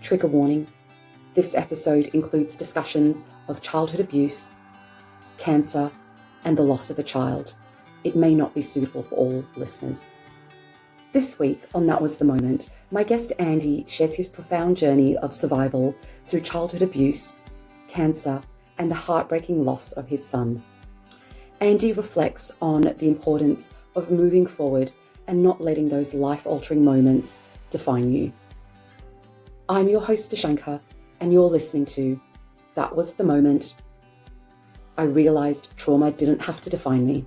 Trigger warning, this episode includes discussions of childhood abuse, cancer, and the loss of a child. It may not be suitable for all listeners. This week on That Was the Moment, my guest Andy shares his profound journey of survival through childhood abuse, cancer, and the heartbreaking loss of his son. Andy reflects on the importance of moving forward and not letting those life-altering moments define you. I'm your host, Dashanka, and you're listening to That Was the Moment. I realised trauma didn't have to define me.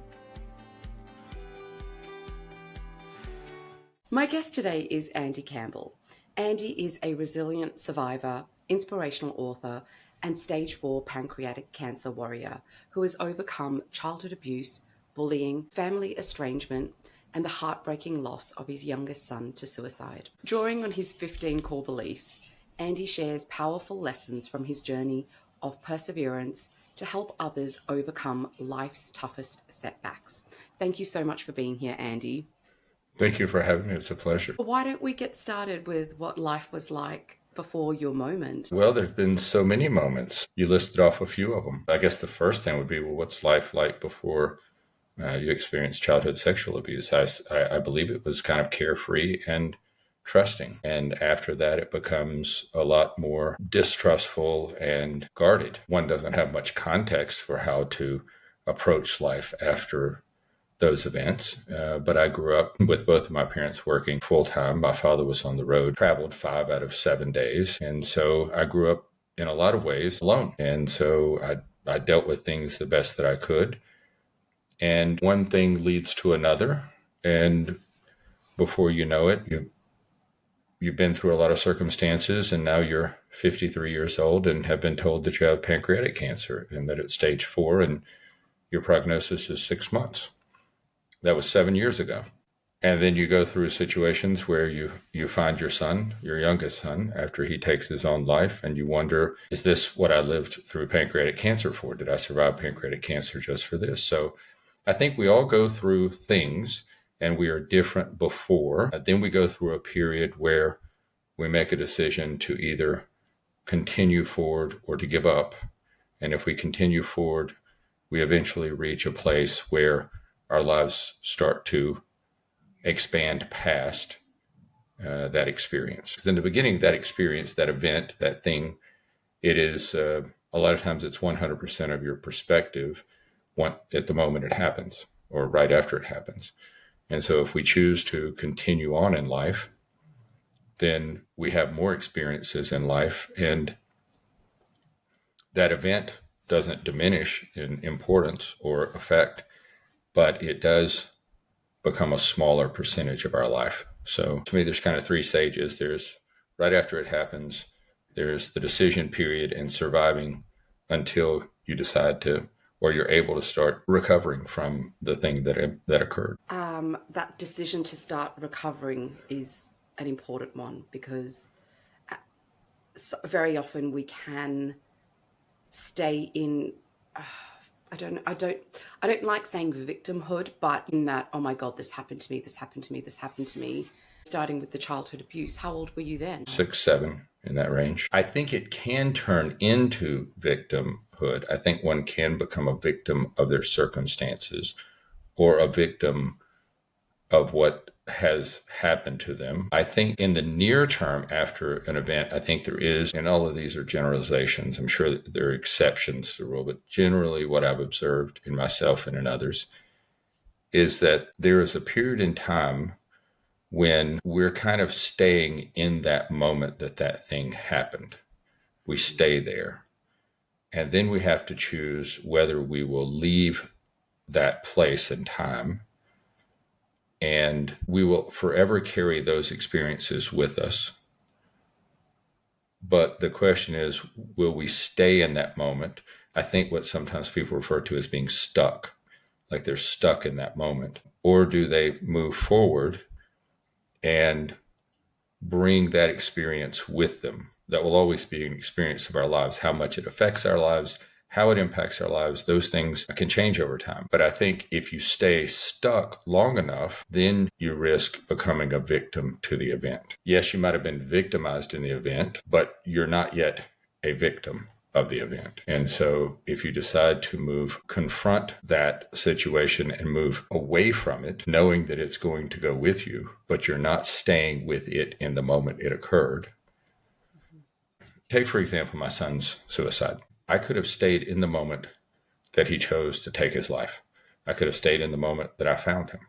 My guest today is Andy Campbell. Andy is a resilient survivor, inspirational author, and stage 4 pancreatic cancer warrior who has overcome childhood abuse, bullying, family estrangement, and the heartbreaking loss of his youngest son to suicide. Drawing on his 15 core beliefs, Andy shares powerful lessons from his journey of perseverance to help others overcome life's toughest setbacks. Thank you so much for being here, Andy. Thank you for having me. It's a pleasure. Why don't we get started with what life was like before your moment? Well, there's been so many moments. You listed off a few of them. I guess the first thing would be, well, what's life like before you experienced childhood sexual abuse? I believe it was kind of carefree and trusting. And after that, it becomes a lot more distrustful and guarded. One doesn't have much context for how to approach life after those events. But I grew up with both of my parents working full-time. My father was on the road, traveled 5 out of 7 days. And so I grew up in a lot of ways alone. And so I dealt with things the best that I could. And one thing leads to another. And before you know it, you've been through a lot of circumstances, and now you're 53 years old and have been told that you have pancreatic cancer and that it's stage 4 and your prognosis is 6 months. That was 7 years ago. And then you go through situations where you find your son, your youngest son, after he takes his own life, and you wonder, is this what I lived through pancreatic cancer for? Did I survive pancreatic cancer just for this? So I think we all go through things, and we are different before. Then we go through a period where we make a decision to either continue forward or to give up. And if we continue forward, we eventually reach a place where our lives start to expand past that experience. Because in the beginning, that experience, that event, that thing, it is a lot of times it's 100% of your perspective at the moment it happens or right after it happens. And so if we choose to continue on in life, then we have more experiences in life, and that event doesn't diminish in importance or effect, but it does become a smaller percentage of our life. So to me, there's kind of 3 stages. There's right after it happens, there's the decision period and surviving until you decide to, or you're able to start recovering from the thing that occurred. That decision to start recovering is an important one, because very often we can stay in, I don't like saying victimhood, but in that, oh my God, this happened to me. Starting with the childhood abuse, how old were you then? 6, 7, in that range. I think it can turn into victimhood. I think one can become a victim of their circumstances or a victim of what has happened to them. I think in the near term after an event, I think there is, and all of these are generalizations, I'm sure that there are exceptions to the rule, but generally what I've observed in myself and in others is that there is a period in time when we're kind of staying in that moment that thing happened. We stay there. And then we have to choose whether we will leave that place and time, and we will forever carry those experiences with us. But the question is, will we stay in that moment? I think what sometimes people refer to as being stuck, like they're stuck in that moment. Or do they move forward and bring that experience with them? That will always be an experience of our lives. How much it affects our lives, how it impacts our lives, those things can change over time. But I think if you stay stuck long enough, then you risk becoming a victim to the event. Yes, you might have been victimized in the event, but you're not yet a victim of the event. And so if you decide to confront that situation and move away from it, knowing that it's going to go with you, but you're not staying with it in the moment it occurred. Take, for example, my son's suicide. I could have stayed in the moment that he chose to take his life. I could have stayed in the moment that I found him.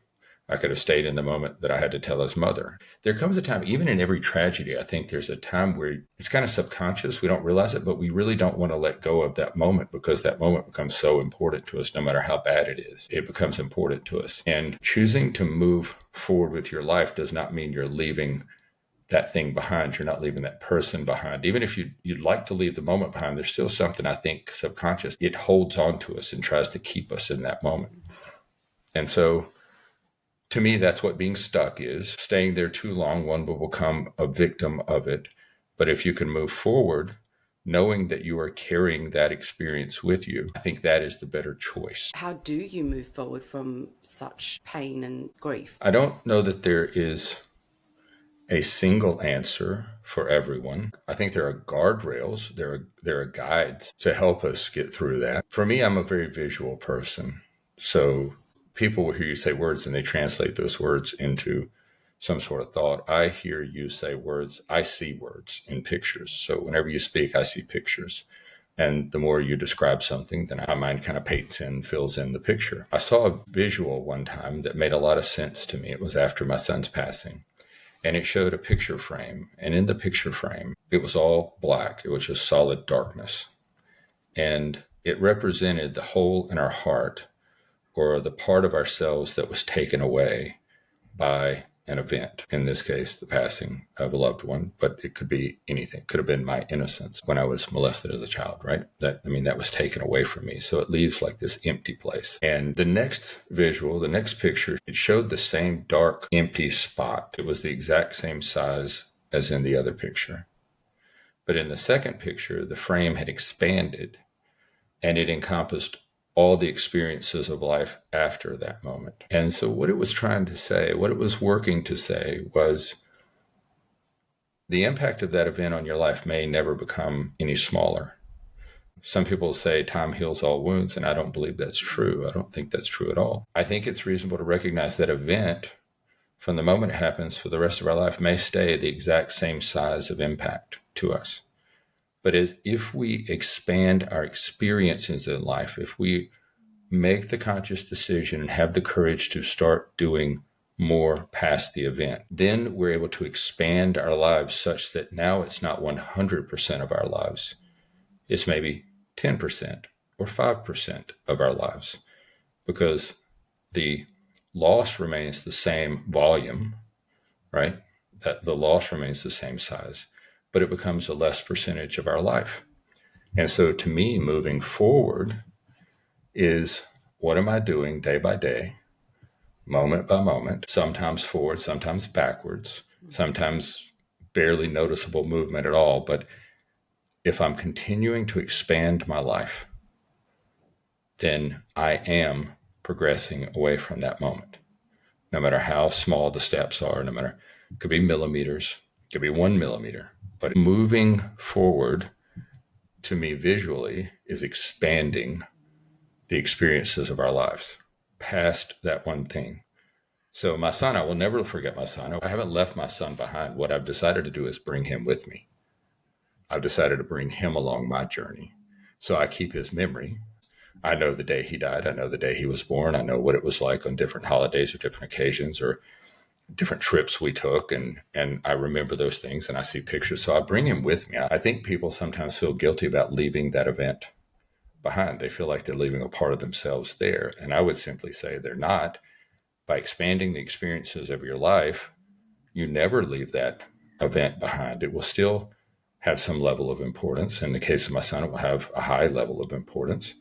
I could have stayed in the moment that I had to tell his mother. There comes a time, even in every tragedy, I think there's a time where it's kind of subconscious. We don't realize it, but we really don't want to let go of that moment because that moment becomes so important to us, no matter how bad it is. It becomes important to us. And choosing to move forward with your life does not mean you're leaving that thing behind. You're not leaving that person behind. Even if you'd like to leave the moment behind, there's still something, I think, subconscious. It holds on to us and tries to keep us in that moment. And so to me, that's what being stuck is. Staying there too long, one will become a victim of it. But if you can move forward, knowing that you are carrying that experience with you, I think that is the better choice. How do you move forward from such pain and grief? I don't know that there is a single answer for everyone. I think there are guardrails, there are guides to help us get through that. For me, I'm a very visual person. So people will hear you say words and they translate those words into some sort of thought. I hear you say words, I see words in pictures. So whenever you speak, I see pictures. And the more you describe something, then my mind kind of paints in, fills in the picture. I saw a visual one time that made a lot of sense to me. It was after my son's passing. And it showed a picture frame. And in the picture frame, it was all black. It was just solid darkness. And it represented the hole in our heart, or the part of ourselves that was taken away by an event. In this case, the passing of a loved one, but it could be anything. It could have been my innocence when I was molested as a child, right? That was taken away from me. So it leaves like this empty place. And the next visual, the next picture, it showed the same dark, empty spot. It was the exact same size as in the other picture. But in the second picture, the frame had expanded and it encompassed all the experiences of life after that moment. And so what it was trying to say, what it was working to say was the impact of that event on your life may never become any smaller. Some people say time heals all wounds, and I don't believe that's true. I don't think that's true at all. I think it's reasonable to recognize that event from the moment it happens for the rest of our life may stay the exact same size of impact to us. But if we expand our experiences in life, if we make the conscious decision and have the courage to start doing more past the event, then we're able to expand our lives such that now it's not 100% of our lives. It's maybe 10% or 5% of our lives, because the loss remains the same volume, right? That the loss remains the same size, but it becomes a less percentage of our life. And so to me, moving forward is, what am I doing day by day, moment by moment, sometimes forward, sometimes backwards, sometimes barely noticeable movement at all. But if I'm continuing to expand my life, then I am progressing away from that moment, no matter how small the steps are, no matter, it could be millimeters, it could be 1 millimeter. But moving forward, to me visually, is expanding the experiences of our lives past that one thing. So my son, I will never forget my son. I haven't left my son behind. What I've decided to do is bring him with me. I've decided to bring him along my journey. So I keep his memory. I know the day he died. I know the day he was born. I know what it was like on different holidays or different occasions or different trips we took. And I remember those things and I see pictures. So I bring him with me. I think people sometimes feel guilty about leaving that event behind. They feel like they're leaving a part of themselves there. And I would simply say they're not. By expanding the experiences of your life, you never leave that event behind. It will still have some level of importance. In the case of my son, it will have a high level of importance.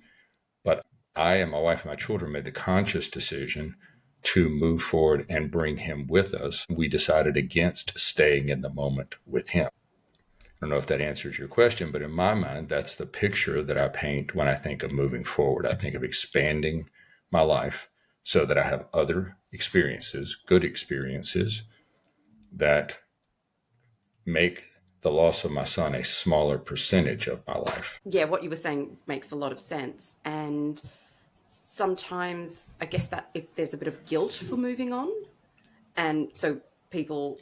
But I and my wife and my children made the conscious decision to move forward and bring him with us. We decided against staying in the moment with him. don't know if that answers your question, but in my mind, that's the picture that I paint when I think of moving forward. I think of expanding my life so that I have other experiences, good experiences, that make the loss of my son a smaller percentage of my life. Yeah, what you were saying makes a lot of sense. And sometimes I guess that if there's a bit of guilt for moving on. And so people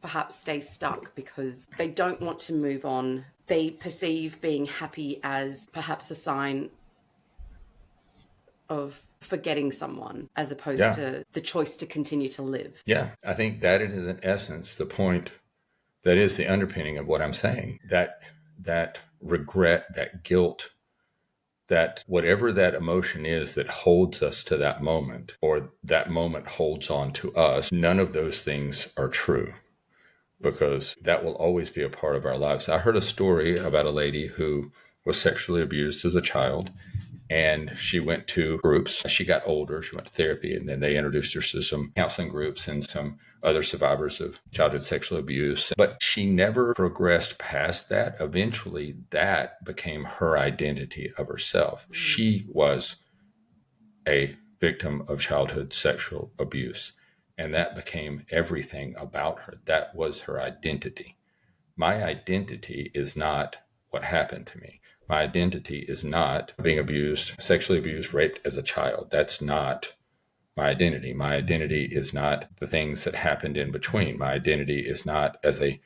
perhaps stay stuck because they don't want to move on. They perceive being happy as perhaps a sign of forgetting someone as opposed to the choice to continue to live. Yeah, I think that is in essence the point, that is the underpinning of what I'm saying. That regret, that guilt, that whatever that emotion is that holds us to that moment, or that moment holds on to us, none of those things are true, because that will always be a part of our lives. I heard a story about a lady who was sexually abused as a child, and she went to groups. She got older, she went to therapy, and then they introduced her to some counseling groups and some other survivors of childhood sexual abuse. But she never progressed past that. Eventually, that became her identity of herself. She was a victim of childhood sexual abuse, and that became everything about her. That was her identity. My identity is not what happened to me. My identity is not being abused, sexually abused, raped as a child. That's not my identity. My identity is not the things that happened in between. My identity is not as a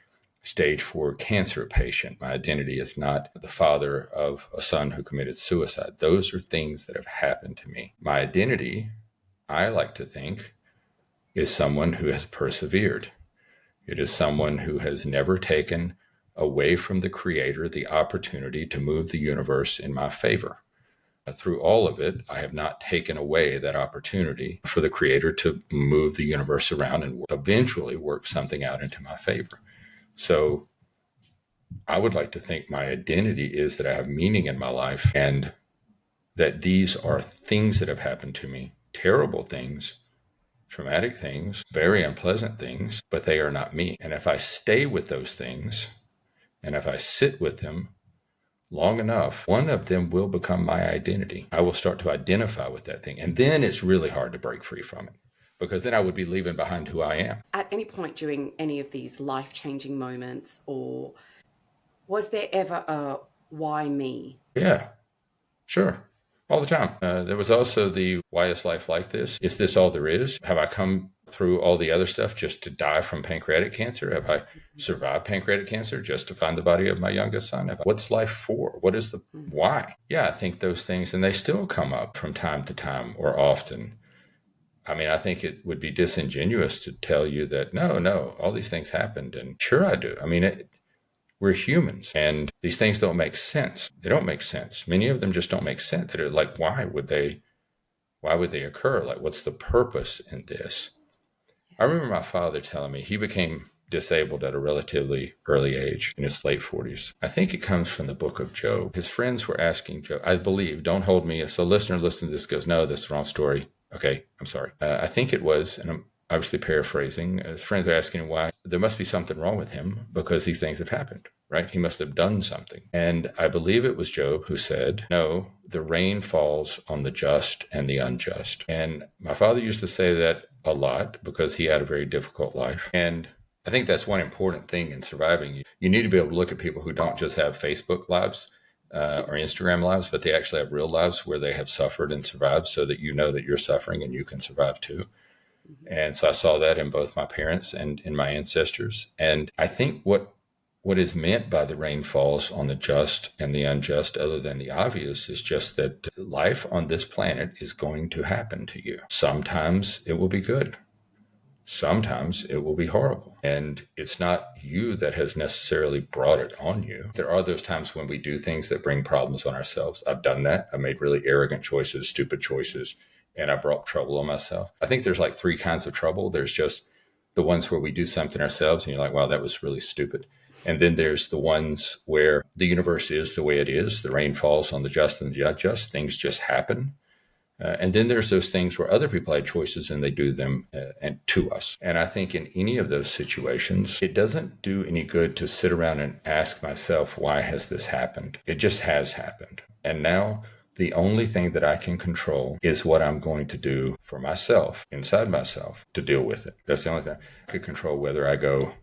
stage 4 cancer patient. My identity is not the father of a son who committed suicide. Those are things that have happened to me. My identity, I like to think, is someone who has persevered. It is someone who has never taken away from the Creator the opportunity to move the universe in my favor. Through all of it, I have not taken away that opportunity for the Creator to move the universe around and eventually work something out into my favor. So I would like to think my identity is that I have meaning in my life, and that these are things that have happened to me, terrible things, traumatic things, very unpleasant things, but they are not me. And if I stay with those things, and if I sit with them long enough, one of them will become my identity. I will start to identify with that thing. And then it's really hard to break free from it, because then I would be leaving behind who I am. At any point during any of these life-changing moments, or was there ever a why me? Yeah, sure. All the time. There was also the, why is life like this? Is this all there is? Have I come through all the other stuff just to die from pancreatic cancer? Have I survived pancreatic cancer just to find the body of my youngest son? What's life for? What is the why? Yeah, I think those things, and they still come up from time to time or often. I mean, I think it would be disingenuous to tell you that, no, all these things happened. And sure I do. I mean, we're humans, and these things don't make sense. They don't make sense. Many of them just don't make sense. They're like, why would they occur? Like, what's the purpose in this? I remember my father telling me he became disabled at a relatively early age, in his late 40s. I think it comes from the book of Job. His friends were asking Job, I believe, don't hold me. If a listener listens to this goes, no, that's the wrong story. Okay, I'm sorry. I think it was, and I'm obviously paraphrasing, his friends are asking him why. There must be something wrong with him because these things have happened, right? He must have done something. And I believe it was Job who said, no, the rain falls on the just and the unjust. And my father used to say that a lot because he had a very difficult life. And I think that's one important thing in surviving. You need to be able to look at people who don't just have Facebook lives or Instagram lives, but they actually have real lives where they have suffered and survived, so that you know that you're suffering and you can survive too. And so I saw that in both my parents and in my ancestors. And I think what is meant by the rain falls on the just and the unjust, other than the obvious, is just that life on this planet is going to happen to you. Sometimes it will be good. Sometimes it will be horrible. And it's not you that has necessarily brought it on you. There are those times when we do things that bring problems on ourselves. I've done that. I made really arrogant choices, stupid choices, and I brought trouble on myself. I think there's like 3 kinds of trouble. There's just the ones where we do something ourselves and you're like, wow, that was really stupid. And then there's the ones where the universe is the way it is. The rain falls on the just and the unjust. Things just happen. And then there's those things where other people had choices and they do them and to us. And I think in any of those situations, it doesn't do any good to sit around and ask myself, why has this happened? It just has happened. And now the only thing that I can control is what I'm going to do for myself, inside myself, to deal with it. That's the only thing. I could control whether I go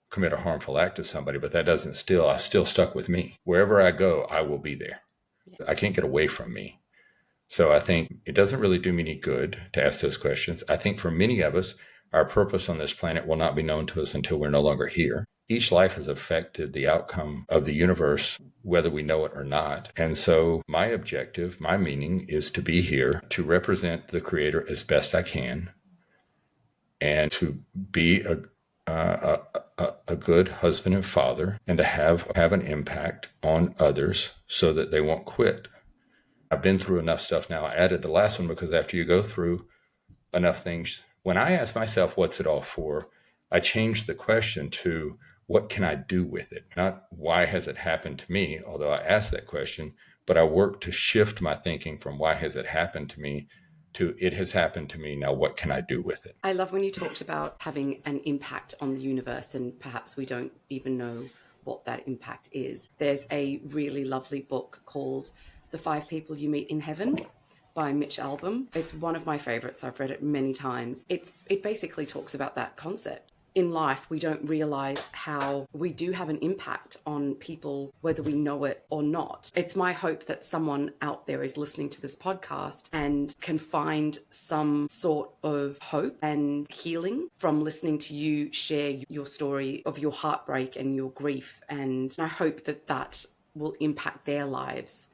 commit a harmful act to somebody, but that doesn't I'm still stuck with me. Wherever I go, I will be there. I can't get away from me. So I think it doesn't really do me any good to ask those questions. I think for many of us, our purpose on this planet will not be known to us until we're no longer here. Each life has affected the outcome of the universe, whether we know it or not. And so my objective, my meaning is to be here to represent the Creator as best I can and to be a good husband and father and to have an impact on others so that they won't quit. I've been through enough stuff now. I added the last one because after you go through enough things, when I ask myself, what's it all for? I changed the question to, what can I do with it? Not why has it happened to me, although I asked that question, but I worked to shift my thinking from why has it happened to me to it has happened to me. Now, what can I do with it? I love when you talked about having an impact on the universe, and perhaps we don't even know what that impact is. There's a really lovely book called The 5 People You Meet in Heaven by Mitch Albom. It's one of my favorites. I've read it many times. It basically talks about that concept. In life, we don't realize how we do have an impact on people, whether we know it or not. It's my hope that someone out there is listening to this podcast and can find some sort of hope and healing from listening to you share your story of your heartbreak and your grief. And I hope that that will impact their lives,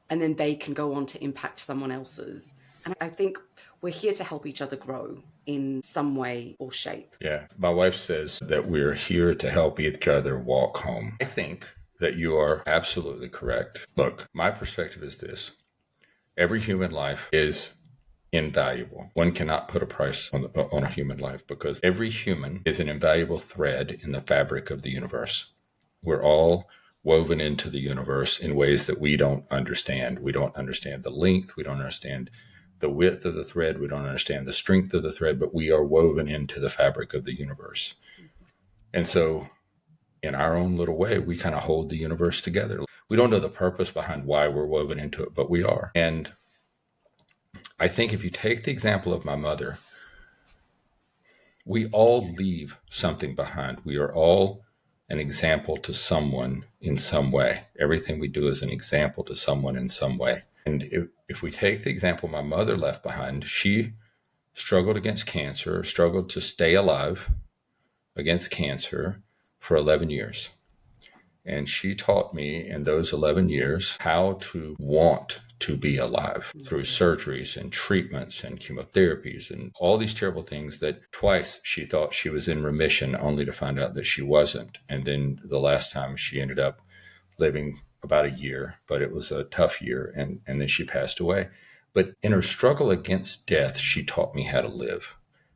and then they can go on to impact someone else's. And I think we're here to help each other grow in some way or shape. Yeah. My wife says that we're here to help each other walk home. I think that you are absolutely correct. Look, my perspective is this. Every human life is invaluable. One cannot put a price on a human life because every human is an invaluable thread in the fabric of the universe. We're all woven into the universe in ways that we don't understand. We don't understand the length. We don't understand the width of the thread. We don't understand the strength of the thread, but we are woven into the fabric of the universe. And so in our own little way, we kind of hold the universe together. We don't know the purpose behind why we're woven into it, but we are. And I think if you take the example of my mother, we all leave something behind. We are all an example to someone in some way. Everything we do is an example to someone in some way. And if we take the example my mother left behind, she struggled against cancer, struggled to stay alive against cancer for 11 years. And she taught me in those 11 years how to want to be alive through surgeries and treatments and chemotherapies and all these terrible things that twice she thought she was in remission only to find out that she wasn't. And then the last time she ended up living about a year, but it was a tough year. And then she passed away. But in her struggle against death, she taught me how to live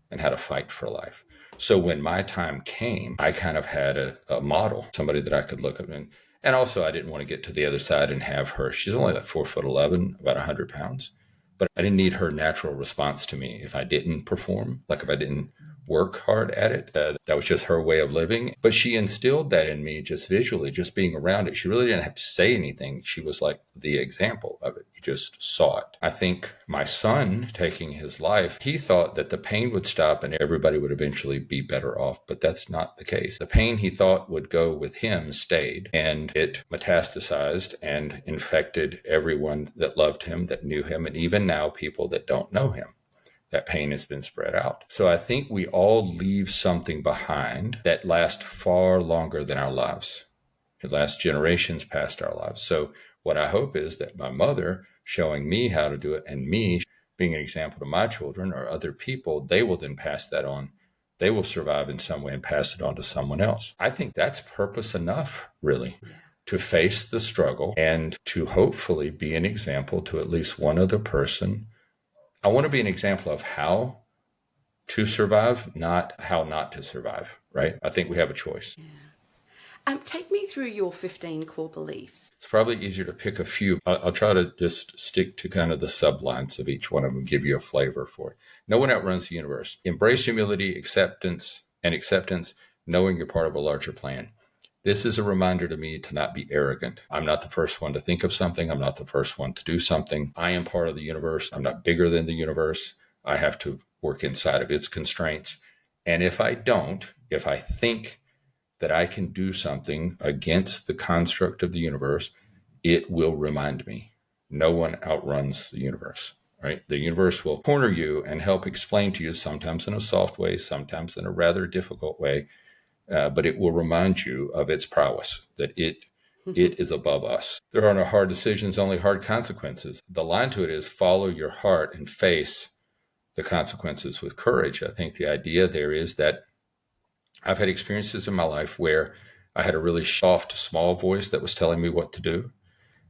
and how to fight for life. So when my time came, I kind of had a model, somebody that I could look up and also I didn't want to get to the other side and have her. She's only like 4'11", about 100 pounds, but I didn't need her natural response to me if I didn't perform, like if I didn't work hard at it. That was just her way of living. But she instilled that in me just visually, just being around it. She really didn't have to say anything. She was like the example of it. You just saw it. I think my son taking his life, he thought that the pain would stop and everybody would eventually be better off. But that's not the case. The pain he thought would go with him stayed, and it metastasized and infected everyone that loved him, that knew him, and even now people that don't know him. That pain has been spread out. So I think we all leave something behind that lasts far longer than our lives. It lasts generations past our lives. So what I hope is that my mother showing me how to do it and me being an example to my children or other people, they will then pass that on. They will survive in some way and pass it on to someone else. I think that's purpose enough, really, to face the struggle and to hopefully be an example to at least one other person. I want to be an example of how to survive, not how not to survive, right? I think we have a choice. Yeah. Take me through your 15 core beliefs. It's probably easier to pick a few. I'll try to just stick to kind of the sublines of each one of them, give you a flavor for it. No one outruns the universe. Embrace humility, acceptance, knowing you're part of a larger plan. This is a reminder to me to not be arrogant. I'm not the first one to think of something. I'm not the first one to do something. I am part of the universe. I'm not bigger than the universe. I have to work inside of its constraints. And if I don't, if I think that I can do something against the construct of the universe, it will remind me. No one outruns the universe, right? The universe will corner you and help explain to you, sometimes in a soft way, sometimes in a rather difficult way, but it will remind you of its prowess, that it is above us. There are no hard decisions, only hard consequences. The line to it is follow your heart and face the consequences with courage. I think the idea there is that I've had experiences in my life where I had a really soft, small voice that was telling me what to do.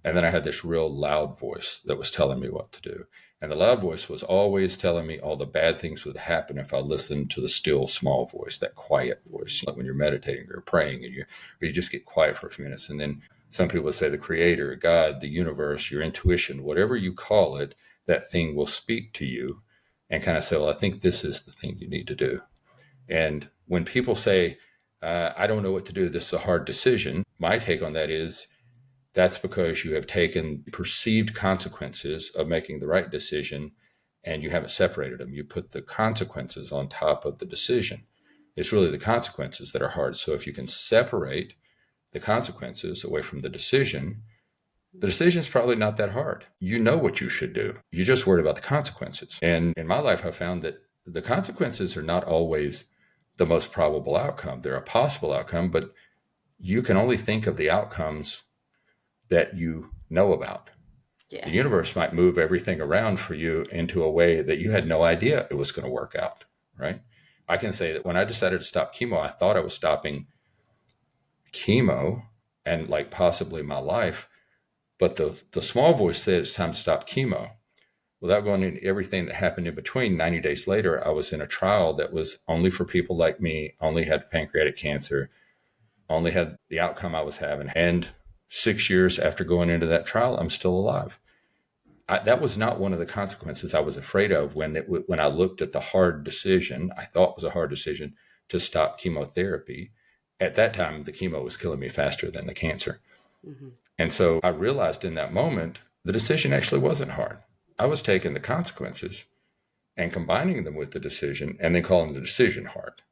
And then I had this real loud voice that was telling me what to do. And the loud voice was always telling me all the bad things would happen if I listened to the still, small voice, that quiet voice. Like when you're meditating or praying and you just get quiet for a few minutes. And then some people say the creator, God, the universe, your intuition, whatever you call it, that thing will speak to you and kind of say, well, I think this is the thing you need to do. And when people say, I don't know what to do, this is a hard decision, my take on that is that's because you have taken perceived consequences of making the right decision and you haven't separated them. You put the consequences on top of the decision. It's really the consequences that are hard. So if you can separate the consequences away from the decision is probably not that hard. You know what you should do. You just worried about the consequences. And in my life, I found that the consequences are not always the most probable outcome. They're a possible outcome, but you can only think of the outcomes that you know about. Yes. The universe might move everything around for you into a way that you had no idea it was going to work out, right? I can say that when I decided to stop chemo, I thought I was stopping chemo and like possibly my life, but the small voice said it's time to stop chemo. Without going into everything that happened in between, 90 days later, I was in a trial that was only for people like me, only had pancreatic cancer, only had the outcome I was having. And 6 years after going into that trial, I'm still alive. That was not one of the consequences I was afraid of when I looked at the hard decision, I thought was a hard decision to stop chemotherapy. At that time, the chemo was killing me faster than the cancer. Mm-hmm. And so I realized in that moment, the decision actually wasn't hard. I was taking the consequences and combining them with the decision and then calling the decision hard.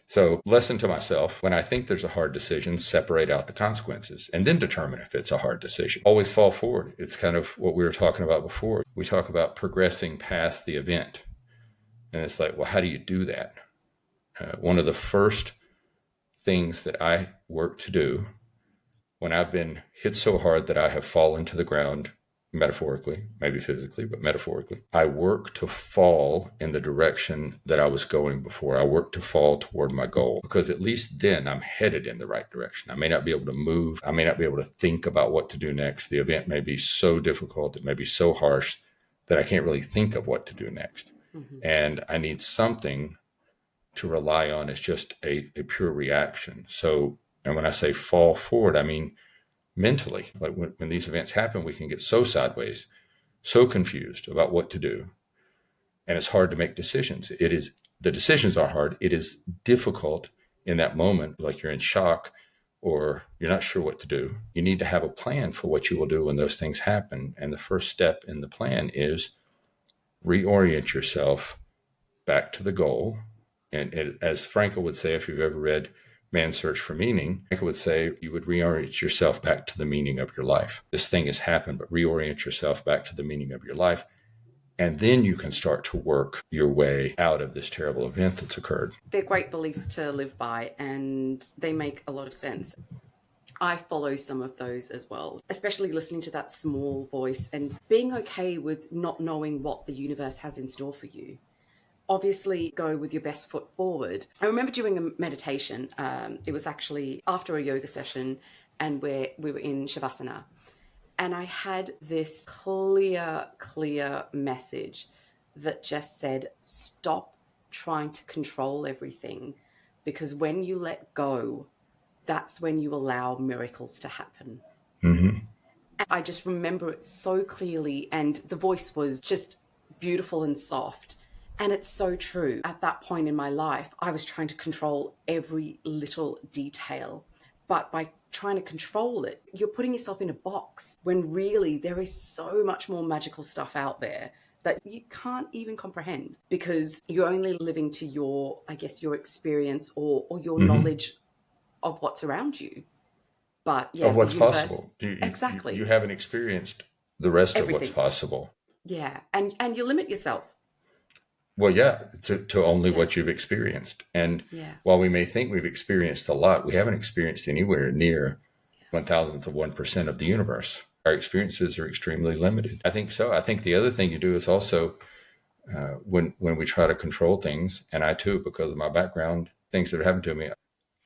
So lesson to myself, when I think there's a hard decision, separate out the consequences and then determine if it's a hard decision. Always fall forward. It's kind of what we were talking about before. We talk about progressing past the event. And it's like, well, how do you do that? One of the first things that I work to do when I've been hit so hard that I have fallen to the ground, metaphorically, maybe physically, but metaphorically, I work to fall in the direction that I was going before. I work to fall toward my goal because at least then I'm headed in the right direction. I may not be able to move. I may not be able to think about what to do next. The event may be so difficult. It may be so harsh that I can't really think of what to do next. Mm-hmm. And I need something to rely on as just a pure reaction. So, and when I say fall forward, I mean mentally. Like when these events happen, we can get so sideways, so confused about what to do. And it's hard to make decisions. The decisions are hard. It is difficult in that moment, like you're in shock or you're not sure what to do. You need to have a plan for what you will do when those things happen. And the first step in the plan is reorient yourself back to the goal. And as Frankl would say, if you've ever read Man's Search for Meaning, Frankl would say you would reorient yourself back to the meaning of your life. This thing has happened, but reorient yourself back to the meaning of your life. And then you can start to work your way out of this terrible event that's occurred. They're great beliefs to live by, and they make a lot of sense. I follow some of those as well, especially listening to that small voice and being okay with not knowing what the universe has in store for you. Obviously, go with your best foot forward. I remember doing a meditation. It was actually after a yoga session, and we were in Shavasana. And I had this clear message that just said, stop trying to control everything, because when you let go, that's when you allow miracles to happen. Mm-hmm. I just remember it so clearly, and the voice was just beautiful and soft. And it's so true. At that point in my life, I was trying to control every little detail. But by trying to control it, you're putting yourself in a box when really there is so much more magical stuff out there that you can't even comprehend, because you're only living to your, I guess, your experience or your Mm-hmm. knowledge of what's around you. But yeah, Of the what's universe, possible. You exactly, haven't experienced the rest of what's everything. possible. Yeah. And you limit yourself. Well, yeah, to only Yeah. what you've experienced. And Yeah. while we may think we've experienced a lot, we haven't experienced anywhere near 1,000th of 1% of the universe. Our experiences are extremely limited. I think so. I think the other thing you do is also when we try to control things, and I too, because of my background, things that have happened to me,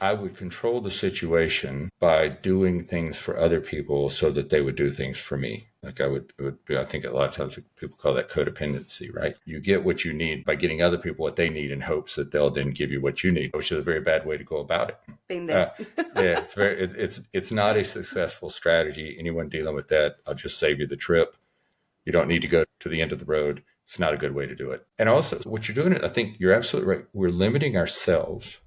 I would control the situation by doing things for other people so that they would do things for me. Like I think a lot of times people call that codependency, right? You get what you need by getting other people what they need in hopes that they'll then give you what you need, which is a very bad way to go about it. Been Uh, there. yeah, it's not a successful strategy. Anyone dealing with that, I'll just save you the trip. You don't need to go to the end of the road. It's not a good way to do it. And also, what you're doing, I think you're absolutely right. We're limiting ourselves,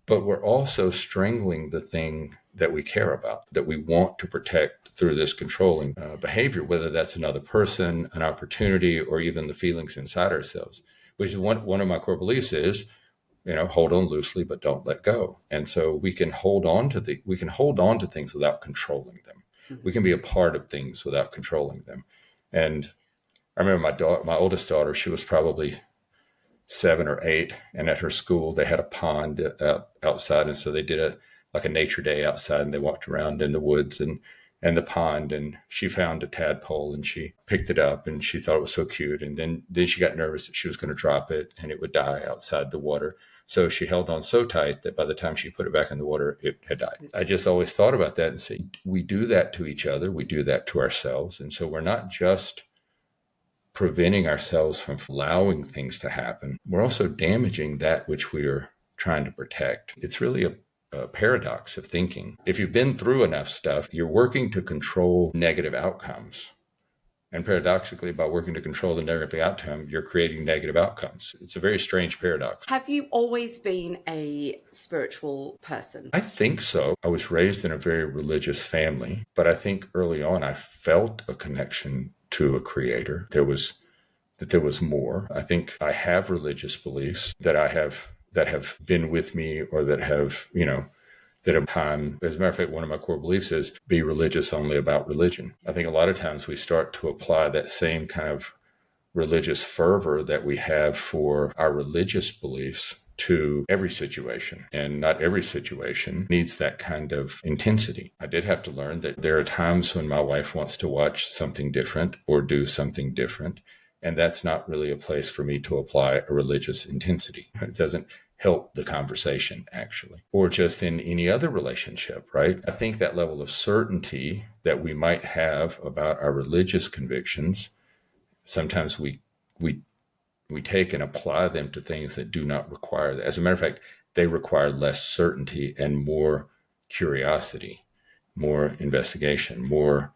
but we're also strangling the thing that we care about, that we want to protect through this controlling behavior, whether that's another person, an opportunity, or even the feelings inside ourselves. Which is one of my core beliefs is, hold on loosely, but don't let go. And so we can hold on to things without controlling them. We can be a part of things without controlling them. And I remember my oldest daughter, she was probably 7 or 8, and at her school they had a pond outside, and so they did like a nature day outside, and they walked around in the woods and the pond, and she found a tadpole and she picked it up and she thought it was so cute, and then she got nervous that she was going to drop it and it would die outside the water. So she held on so tight that by the time she put it back in the water, it had died. I just always thought about that and say, we do that to each other, we do that to ourselves, and so we're not just preventing ourselves from allowing things to happen, we're also damaging that which we are trying to protect. It's really a paradox of thinking. If you've been through enough stuff, you're working to control negative outcomes. And paradoxically, by working to control the negative outcome, you're creating negative outcomes. It's a very strange paradox. Have you always been a spiritual person? I think so. I was raised in a very religious family, but I think early on I felt a connection to a creator. There was more. I think I have religious beliefs that have been with me, or that have, that have time. As a matter of fact, one of my core beliefs is be religious only about religion. I think a lot of times we start to apply that same kind of religious fervor that we have for our religious beliefs to every situation. And not every situation needs that kind of intensity. I did have to learn that there are times when my wife wants to watch something different or do something different. And that's not really a place for me to apply a religious intensity. It doesn't help the conversation, actually, or just in any other relationship, right? I think that level of certainty that we might have about our religious convictions, sometimes we take and apply them to things that do not require that. As a matter of fact, they require less certainty and more curiosity, more investigation, more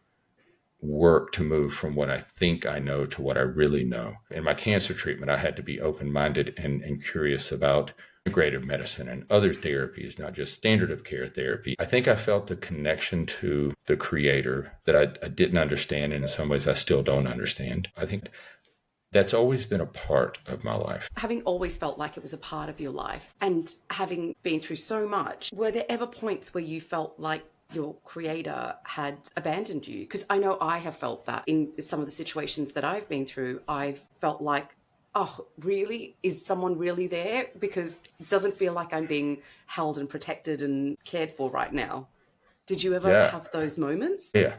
work to move from what I think I know to what I really know. In my cancer treatment, I had to be open-minded and curious about integrative medicine and other therapies, not just standard of care therapy. I think I felt the connection to the creator that I didn't understand, and in some ways I still don't understand. I think that's always been a part of my life. Having always felt like it was a part of your life, and having been through so much, were there ever points where you felt like your creator had abandoned you? Because I know I have felt that in some of the situations that I've been through. I've felt like, oh, really? Is someone really there? Because it doesn't feel like I'm being held and protected and cared for right now. Did you ever Yeah. have those moments? Yeah.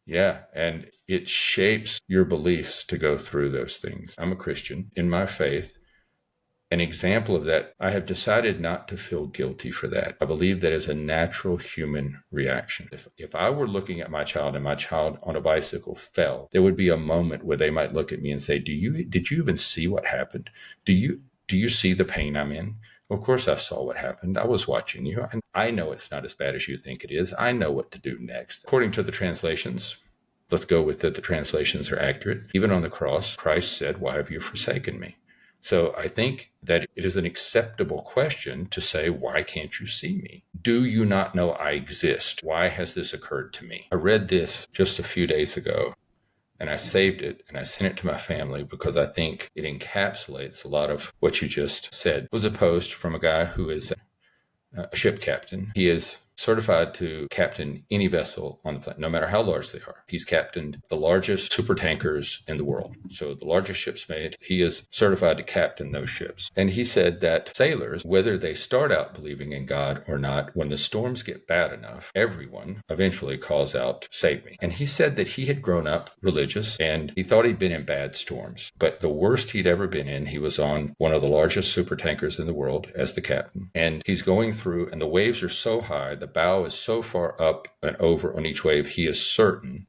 Yeah. And it shapes your beliefs to go through those things. I'm a Christian. In my faith, an example of that, I have decided not to feel guilty for that. I believe that is a natural human reaction. If I were looking at my child and my child on a bicycle fell, there would be a moment where they might look at me and say, did you even see what happened? Do you see the pain I'm in? Of course, I saw what happened. I was watching you, and I know it's not as bad as you think it is. I know what to do next. According to the translations, let's go with it. The translations are accurate. Even on the cross, Christ said, "Why have you forsaken me?" So I think that it is an acceptable question to say, why can't you see me? Do you not know I exist? Why has this occurred to me? I read this just a few days ago, and I saved it and I sent it to my family because I think it encapsulates a lot of what you just said. It was a post from a guy who is a ship captain. He is certified to captain any vessel on the planet, no matter how large they are. He's captained the largest super tankers in the world. So the largest ships made, he is certified to captain those ships. And he said that sailors, whether they start out believing in God or not, when the storms get bad enough, everyone eventually calls out, "Save me." And he said that he had grown up religious and he thought he'd been in bad storms. But the worst he'd ever been in, he was on one of the largest super tankers in the world as the captain. And he's going through, and the waves are so high, the bow is so far up and over on each wave, he is certain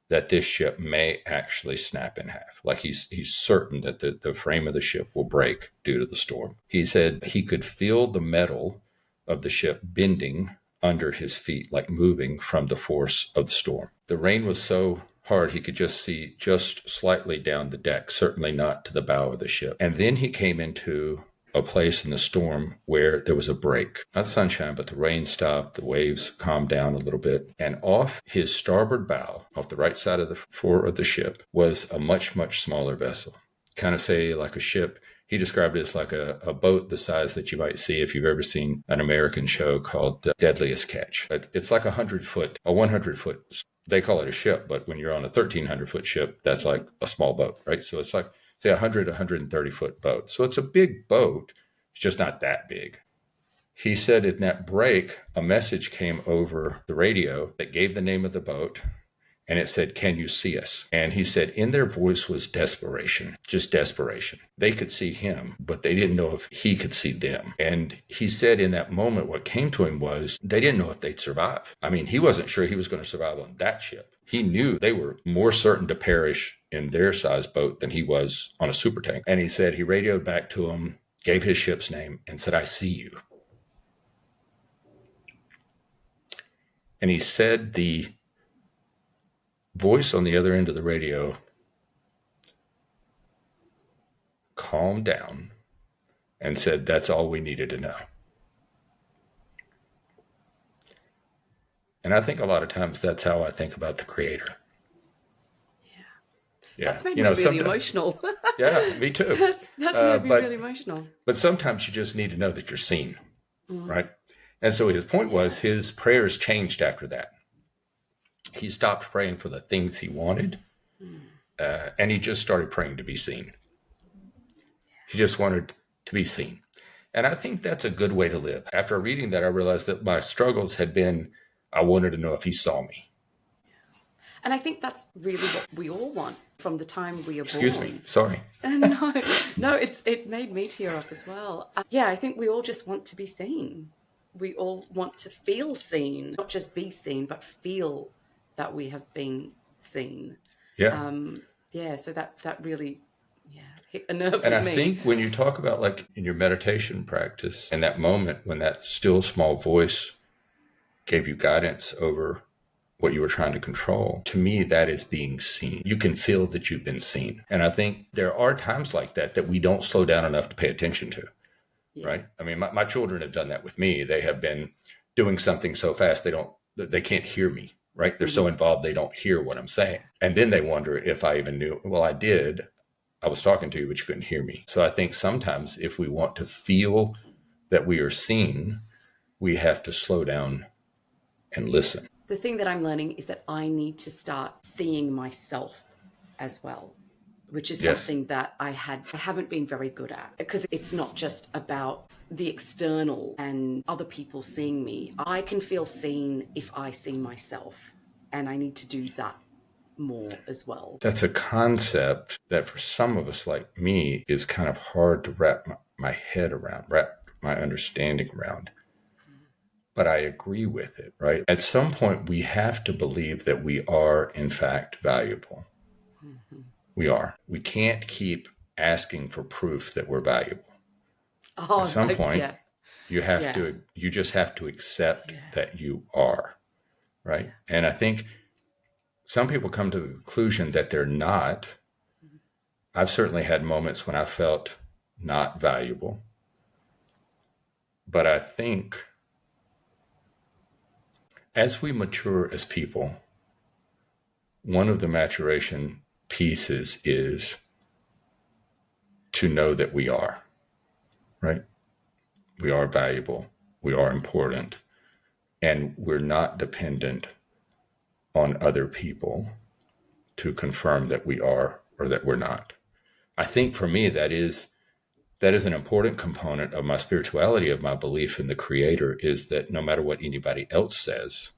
that this ship may actually snap in half. Like he's certain that the frame of the ship will break due to the storm. He said he could feel the metal of the ship bending under his feet, like moving from the force of the storm. The rain was so hard he could just see just slightly down the deck, certainly not to the bow of the ship. And then he came into a place in the storm where there was a break. Not sunshine, but the rain stopped, the waves calmed down a little bit, and off his starboard bow, off the right side of the floor of the ship, was a much, much smaller vessel. Kind of say like a ship. He described it as like a boat the size that you might see if you've ever seen an American show called Deadliest Catch. It's like a 100-foot, they call it a ship, but when you're on a 1,300-foot ship, that's like a small boat, right? So it's like, say, 130-foot boat. So it's a big boat. It's just not that big. He said in that break, a message came over the radio that gave the name of the boat, and it said, "Can you see us?" And he said in their voice was desperation, just desperation. They could see him, but they didn't know if he could see them. And he said in that moment, what came to him was they didn't know if they'd survive. I mean, he wasn't sure he was going to survive on that ship. He knew they were more certain to perish in their size boat than he was on a super tank. And he said he radioed back to him, gave his ship's name, and said, "I see you." And he said the voice on the other end of the radio calmed down and said, "That's all we needed to know." And I think a lot of times that's how I think about the Creator. Yeah. That's made me really emotional. Yeah, me too. That's made me really emotional. But sometimes you just need to know that you're seen, right? And so his point was his prayers changed after that. He stopped praying for the things he wanted, and he just started praying to be seen. He just wanted to be seen. And I think that's a good way to live. After reading that, I realized that my struggles had been, I wanted to know if he saw me. And I think that's really what we all want from the time we are born. Excuse me, sorry. No, it made me tear up as well. Yeah, I think we all just want to be seen. We all want to feel seen, not just be seen, but feel that we have been seen. Yeah. So that really, hit a nerve with me. And I think when you talk about like in your meditation practice and that moment when that still small voice gave you guidance over what you were trying to control, to me, that is being seen. You can feel that you've been seen. And I think there are times like that we don't slow down enough to pay attention to, right? I mean, my children have done that with me. They have been doing something so fast, they can't hear me, right? They're so involved, they don't hear what I'm saying. And then they wonder if I even knew. Well, I did. I was talking to you, but you couldn't hear me. So I think sometimes if we want to feel that we are seen, we have to slow down and listen. The thing that I'm learning is that I need to start seeing myself as well, which is something that I haven't been very good at, because it's not just about the external and other people seeing me. I can feel seen if I see myself, and I need to do that more as well. That's a concept that for some of us like me is kind of hard to wrap my head around, wrap my understanding around. But I agree with it, right? At some point, we have to believe that we are, in fact, valuable. We are. We can't keep asking for proof that we're valuable. At some point, You just have to accept that you are, right? And I think some people come to the conclusion that they're not. I've certainly had moments when I felt not valuable, but I think as we mature as people, one of the maturation pieces is to know that we are, right? We are valuable, we are important, and we're not dependent on other people to confirm that we are or that we're not. I think for me, that is an important component of my spirituality, of my belief in the Creator, is that no matter what anybody else says,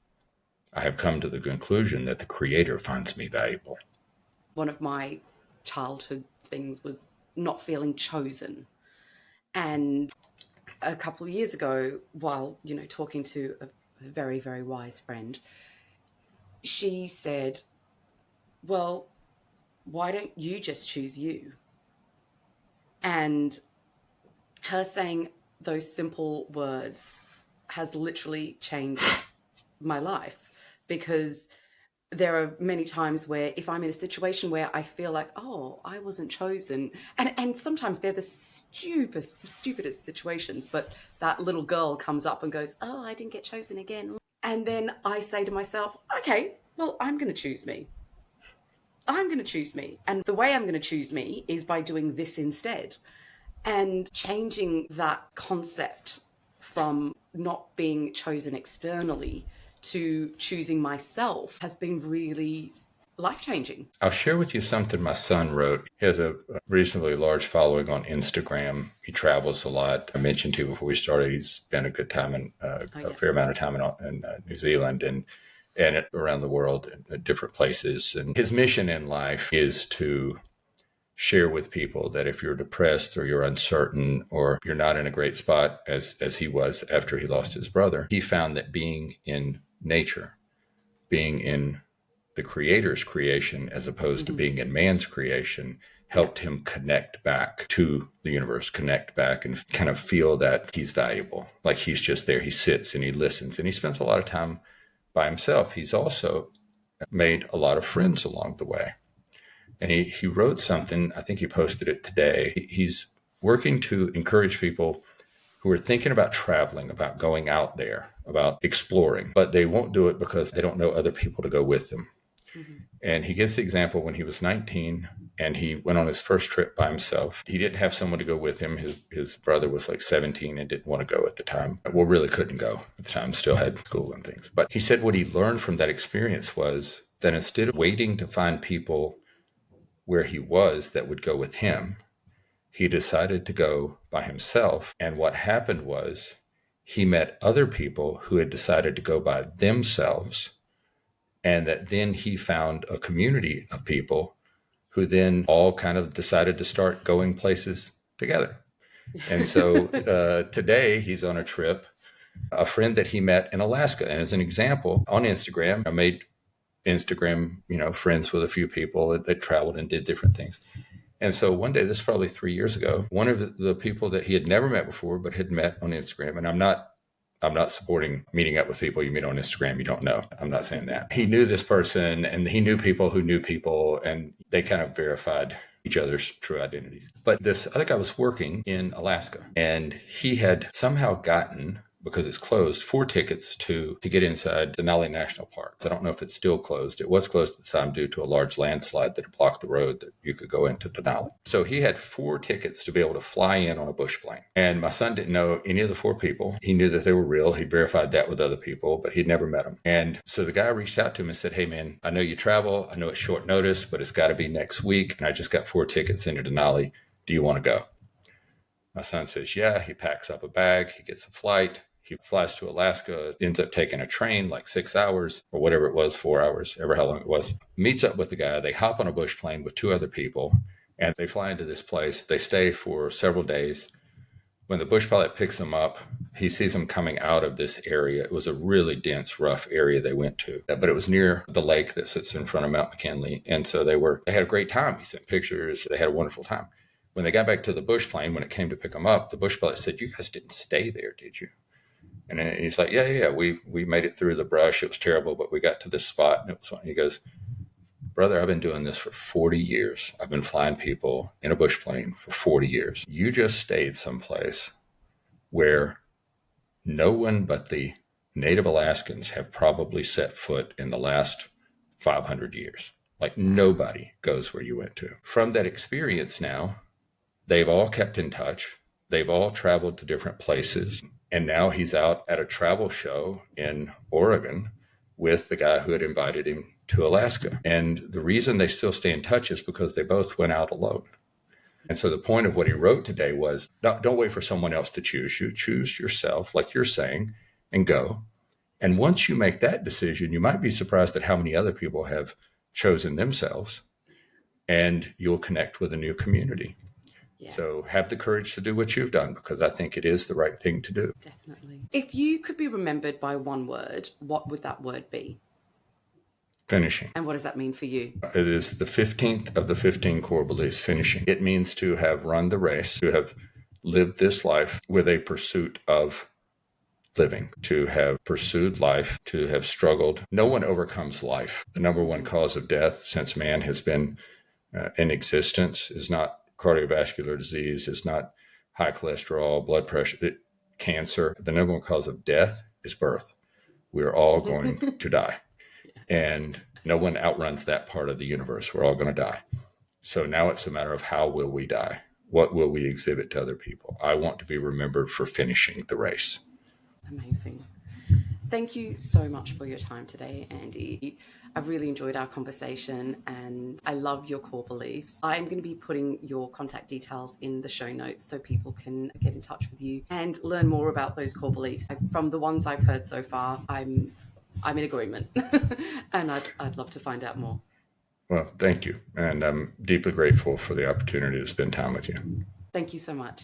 I have come to the conclusion that the Creator finds me valuable. One of my childhood things was not feeling chosen. And a couple of years ago, while, talking to a very, very wise friend, she said, well, why don't you just choose you? And her saying those simple words has literally changed my life, because there are many times where if I'm in a situation where I feel like, oh, I wasn't chosen, and sometimes they're the stupidest situations, but that little girl comes up and goes, oh, I didn't get chosen again. And then I say to myself, okay, well, I'm going to choose me. I'm going to choose me. And the way I'm going to choose me is by doing this instead. And changing that concept from not being chosen externally to choosing myself has been really life-changing. I'll share with you something my son wrote. He has a reasonably large following on Instagram. He travels a lot. I mentioned to you before we started, he's spent a good time a fair amount of time in New Zealand and around the world in different places. And his mission in life is to share with people that if you're depressed or you're uncertain or you're not in a great spot, as he was after he lost his brother, he found that being in nature, being in the Creator's creation as opposed to being in man's creation, helped him connect back to the universe, connect back and kind of feel that he's valuable. Like he's just there. He sits and he listens and he spends a lot of time by himself. He's also made a lot of friends along the way. And he wrote something, I think he posted it today. He's working to encourage people who are thinking about traveling, about going out there, about exploring, but they won't do it because they don't know other people to go with them. Mm-hmm. And he gives the example when he was 19 and he went on his first trip by himself. He didn't have someone to go with him. His brother was like 17 and didn't want to go at the time. Well, really couldn't go at the time, still had school and things. But he said what he learned from that experience was that instead of waiting to find people where he was that would go with him, he decided to go by himself. And what happened was he met other people who had decided to go by themselves. And that then he found a community of people who then all kind of decided to start going places together. And so today he's on a trip, a friend that he met in Alaska. And as an example, on Instagram, I made Instagram, friends with a few people that traveled and did different things. And so one day, this is probably 3 years ago, one of the people that he had never met before, but had met on Instagram, and I'm not supporting meeting up with people you meet on Instagram you don't know. I'm not saying that. He knew this person and he knew people who knew people, and they kind of verified each other's true identities. But this other guy was working in Alaska, and he had somehow gotten, because it's closed, 4 tickets to get inside Denali National Park. I don't know if it's still closed. It was closed at the time due to a large landslide that had blocked the road that you could go into Denali. So he had 4 tickets to be able to fly in on a bush plane. And my son didn't know any of the 4 people. He knew that they were real. He verified that with other people, but he'd never met them. And so the guy reached out to him and said, hey man, I know you travel. I know it's short notice, but it's got to be next week. And I just got 4 tickets into Denali. Do you want to go? My son says, yeah. He packs up a bag. He gets a flight. He flies to Alaska, ends up taking a train like 6 hours or whatever it was, 4 hours, ever how long it was. Meets up with the guy. They hop on a bush plane with 2 other people and they fly into this place. They stay for several days. When the bush pilot picks them up, he sees them coming out of this area. It was a really dense, rough area they went to, but it was near the lake that sits in front of Mount McKinley. And so they had a great time. He sent pictures. They had a wonderful time. when they got back to the bush plane, when it came to pick them up, the bush pilot said, "You guys didn't stay there, did you?" And he's like, yeah, we made it through the brush. It was terrible, but we got to this spot and it was fun. He goes, "Brother, I've been doing this for 40 years. I've been flying people in a bush plane for 40 years. You just stayed someplace where no one but the native Alaskans have probably set foot in the last 500 years. Like nobody goes where you went to." From that experience now, they've all kept in touch. They've all traveled to different places. And now he's out at a travel show in Oregon with the guy who had invited him to Alaska. And the reason they still stay in touch is because they both went out alone. And so the point of what he wrote today was, don't wait for someone else to choose you. Choose yourself, like you're saying, and go. And once you make that decision, you might be surprised at how many other people have chosen themselves, and you'll connect with a new community. Yeah. So have the courage to do what you've done, because I think it is the right thing to do. Definitely. If you could be remembered by one word, what would that word be? Finishing. And what does that mean for you? It is the 15th of the 15 core beliefs, finishing. It means to have run the race, to have lived this life with a pursuit of living, to have pursued life, to have struggled. No one overcomes life. The number one cause of death since man has been in existence is not cardiovascular disease, is not high cholesterol, blood pressure, cancer. The number one cause of death is birth. We're all going to die. And no one outruns that part of the universe. We're all going to die. So now it's a matter of how will we die? What will we exhibit to other people? I want to be remembered for finishing the race. Amazing. Thank you so much for your time today, Andy. I've really enjoyed our conversation and I love your core beliefs. I'm going to be putting your contact details in the show notes so people can get in touch with you and learn more about those core beliefs. From the ones I've heard so far, I'm in agreement and I'd love to find out more. Well, thank you. And I'm deeply grateful for the opportunity to spend time with you. Thank you so much.